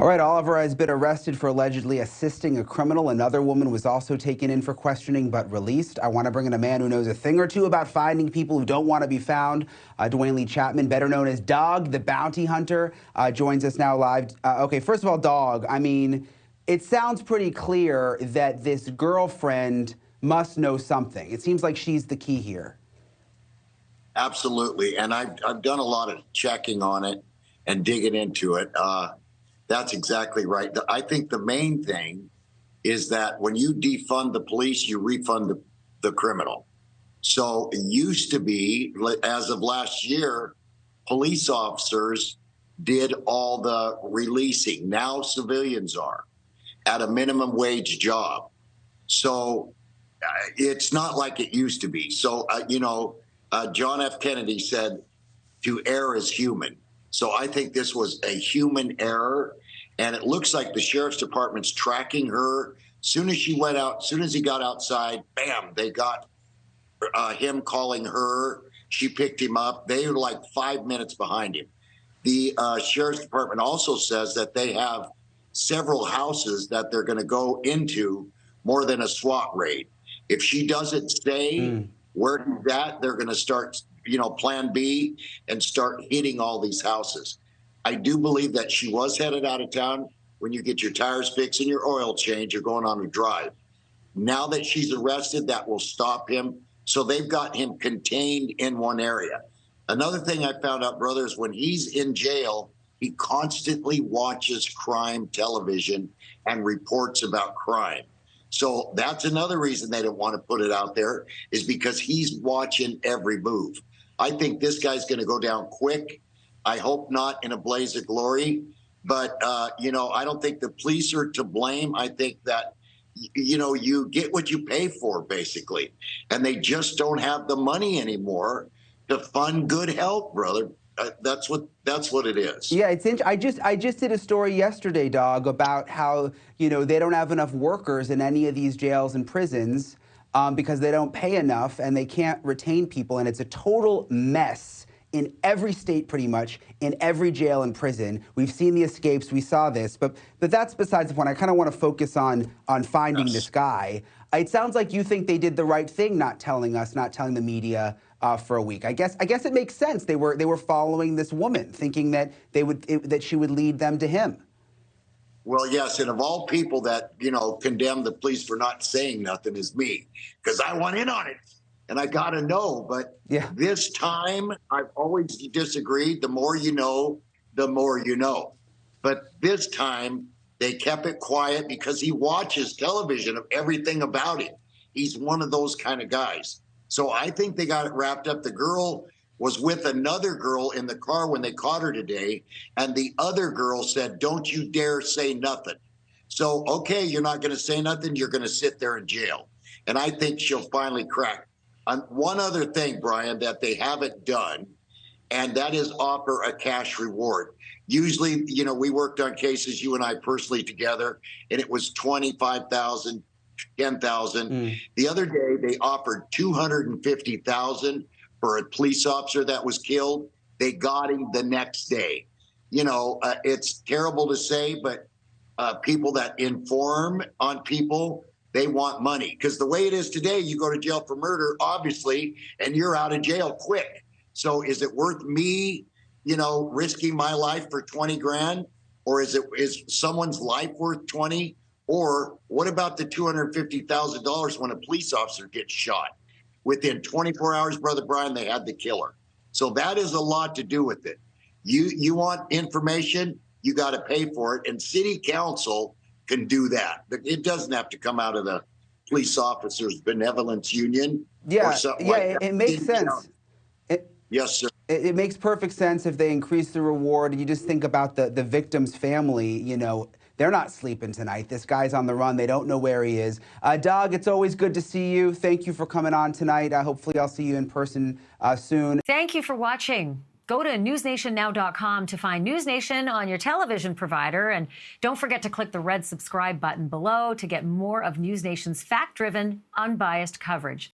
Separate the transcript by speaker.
Speaker 1: All right, Oliver has been arrested for allegedly assisting a criminal. Another woman was also taken in for questioning but released. I want to bring in a man who knows a thing or two about finding people who don't want to be found. Duane Chapman, better known as Dog, the bounty hunter, joins us now live. Okay, first of all, Dog, I mean, it sounds pretty clear that this girlfriend must know something. It seems like she's the key here.
Speaker 2: Absolutely, and I've done a lot of checking on it and digging into it. That's exactly right. I think the main thing is that when you defund the police, you refund the criminal. So it used to be, as of last year, police officers did all the releasing. Now civilians are at a minimum wage job. So it's not like it used to be. So, John F. Kennedy said, to err is human. So I think this was a human error, and it looks like the sheriff's department's tracking her. Soon as she went out, soon as he got outside, bam, they got him calling her. She picked him up. They were like 5 minutes behind him. The sheriff's department also says that they have several houses that they're going to go into more than a SWAT raid. If she doesn't stay where she's at, they're going to start plan B and start hitting all these houses. I do believe that she was headed out of town. When you get your tires fixed and your oil change, you're going on a drive. Now that she's arrested, that will stop him. So they've got him contained in one area. Another thing I found out, brother, is when he's in jail, he constantly watches crime television and reports about crime. So that's another reason they didn't want to put it out there, is because he's watching every move. I think this guy's going to go down quick. I hope not in a blaze of glory. But, I don't think the police are to blame. I think that, you get what you pay for, basically. And they just don't have the money anymore to fund good health, brother. That's what it is.
Speaker 1: Yeah, it's I just did a story yesterday, Dog, about how, they don't have enough workers in any of these jails and prisons because they don't pay enough and they can't retain people. And it's a total mess in every state, pretty much, in every jail and prison. We've seen the escapes. We saw this. But that's besides the point. I kind of want to focus on finding this guy. It sounds like you think they did the right thing not telling the media for a week. I guess it makes sense. They were following this woman, thinking that that she would lead them to him.
Speaker 2: Well, yes, and of all people that condemn the police for not saying nothing is me, because I want in on it and I got to know. But this time, I've always disagreed. The more you know, the more you know. But this time, they kept it quiet because he watches television of everything about him. He's one of those kind of guys. So I think they got it wrapped up. The girl was with another girl in the car when they caught her today, and the other girl said, "Don't you dare say nothing." So, okay, you're not going to say nothing. You're going to sit there in jail. And I think she'll finally crack. One other thing, Brian, that they haven't done, and that is offer a cash reward. Usually, we worked on cases, you and I personally together, and it was $25,000, $10,000. The other day, they offered $250,000 for a police officer that was killed. They got him the next day. It's terrible to say, but people that inform on people, they want money. Because the way it is today, you go to jail for murder, obviously, and you're out of jail quick. So is it worth me, risking my life for 20 grand? Or is someone's life worth 20? Or what about the $250,000 when a police officer gets shot? Within 24 hours, Brother Brian, they had the killer. So that is a lot to do with it. You want information, you got to pay for it. And city council can do that. But it doesn't have to come out of the police officers benevolence union or something like that.
Speaker 1: It makes sense.
Speaker 2: Yes, sir.
Speaker 1: It makes perfect sense if they increase the reward. You just think about the victim's family, they're not sleeping tonight. This guy's on the run. They don't know where he is. Dog, it's always good to see you. Thank you for coming on tonight. Hopefully I'll see you in person soon.
Speaker 3: Thank you for watching. Go to newsnationnow.com to find NewsNation on your television provider. And don't forget to click the red subscribe button below to get more of NewsNation's fact-driven, unbiased coverage.